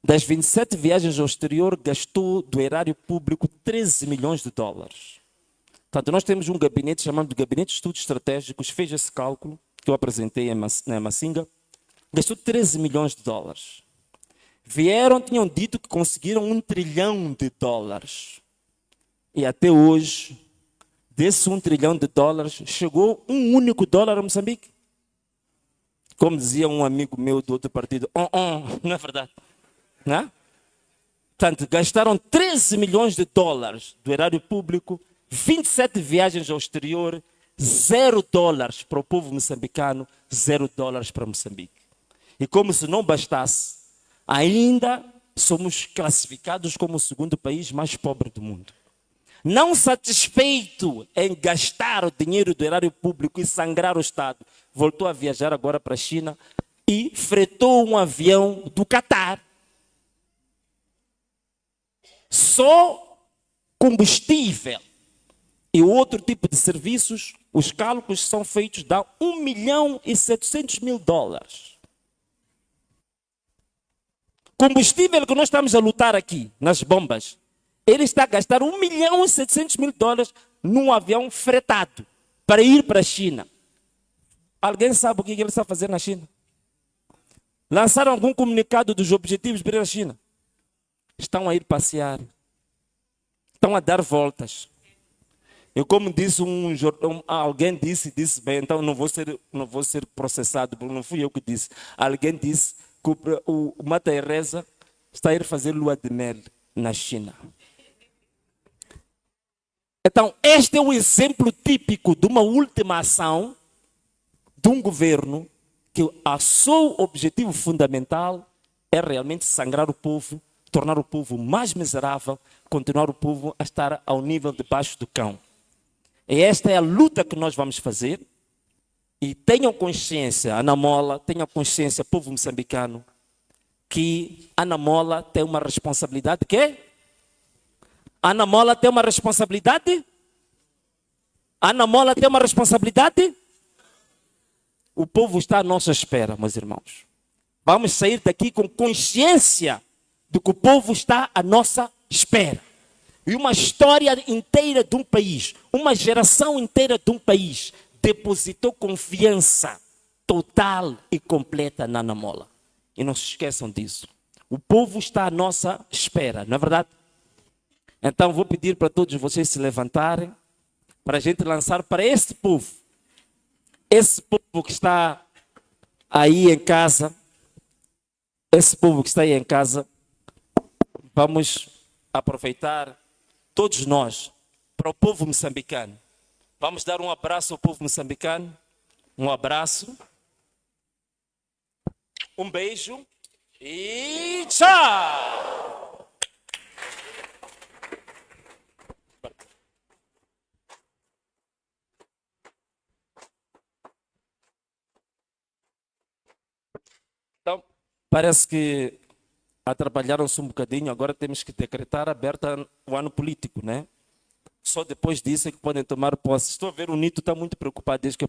Das 27 viagens ao exterior, gastou do erário público 13 milhões de dólares. Portanto, nós temos um gabinete chamado Gabinete de Estudos Estratégicos, fez esse cálculo, que eu apresentei na Macinga, gastou 13 milhões de dólares. Vieram, tinham dito que conseguiram 1 trilhão de dólares. E até hoje, desse 1 trilhão de dólares, chegou um único dólar a Moçambique. Como dizia um amigo meu do outro partido, não é verdade? Não é? Portanto, gastaram 13 milhões de dólares do erário público, 27 viagens ao exterior, 0 dólares para o povo moçambicano, 0 dólares para Moçambique. E como se não bastasse, ainda somos classificados como o segundo país mais pobre do mundo. Não satisfeito em gastar o dinheiro do erário público e sangrar o Estado, voltou a viajar agora para a China e fretou um avião do Catar. Só combustível e outro tipo de serviços, os cálculos são feitos, dá 1 milhão e 700 mil dólares. Combustível que nós estamos a lutar aqui, nas bombas, ele está a gastar 1 milhão e 700 mil dólares num avião fretado para ir para a China. Alguém sabe o que ele está a fazer na China? Lançaram algum comunicado dos objetivos para ir à China? Estão a ir passear, estão a dar voltas. Eu, como disse alguém disse bem, então não vou ser processado, porque não fui eu que disse. Alguém disse que o Mata Teresa está a ir fazer lua de mel na China. Então, este é o exemplo típico de uma última ação de um governo que o seu objetivo fundamental é realmente sangrar o povo, tornar o povo mais miserável, continuar o povo a estar ao nível debaixo do cão. E esta é a luta que nós vamos fazer. E tenham consciência, Ana Mola, tenham consciência, povo moçambicano, que Ana Mola tem uma responsabilidade. Quê? Ana Mola tem uma responsabilidade? Ana Mola tem uma responsabilidade? O povo está à nossa espera, meus irmãos. Vamos sair daqui com consciência de que o povo está à nossa espera. E uma história inteira de um país, uma geração inteira de um país, depositou confiança total e completa na Ana Mola. E não se esqueçam disso. O povo está à nossa espera, não é verdade? Então vou pedir para todos vocês se levantarem, para a gente lançar para esse povo que está aí em casa, vamos aproveitar todos nós para o povo moçambicano. Vamos dar um abraço ao povo moçambicano, um abraço, um beijo e tchau! Então, parece que atrapalharam-se um bocadinho, agora temos que decretar aberta o ano político, né? Só depois disso é que podem tomar posse. Estou a ver, o Nito está muito preocupado, diz que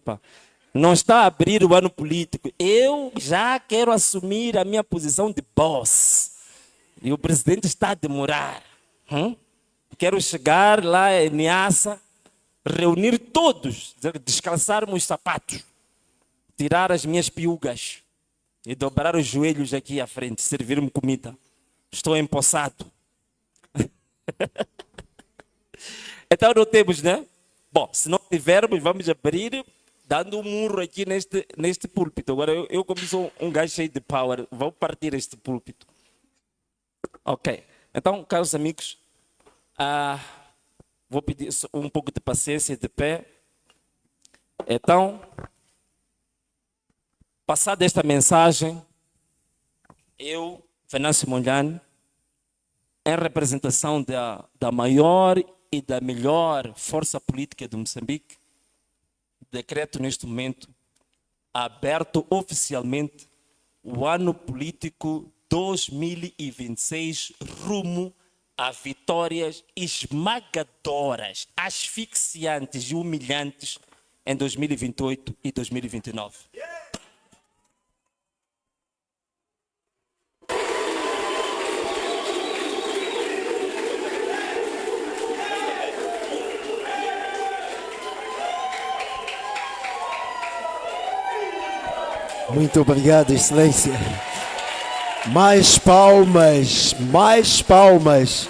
não está a abrir o ano político. Eu já quero assumir a minha posição de boss. E o presidente está a demorar. Quero chegar lá em Niassa, reunir todos, descalçarmos os sapatos, tirar as minhas piugas e dobrar os joelhos aqui à frente, servir-me comida. Estou empossado. Então não temos, né? Bom, se não tivermos, vamos abrir dando um murro aqui neste púlpito. Agora eu como sou um gajo cheio de power, vou partir este púlpito. Ok. Então, caros amigos, vou pedir um pouco de paciência de pé. Então, passada esta mensagem, eu, Venâncio Mondlane, em representação da maior e da melhor força política de Moçambique, decreto neste momento, aberto oficialmente o ano político 2026 rumo a vitórias esmagadoras, asfixiantes e humilhantes em 2028 e 2029. Muito obrigado, Excelência. Mais palmas, mais palmas.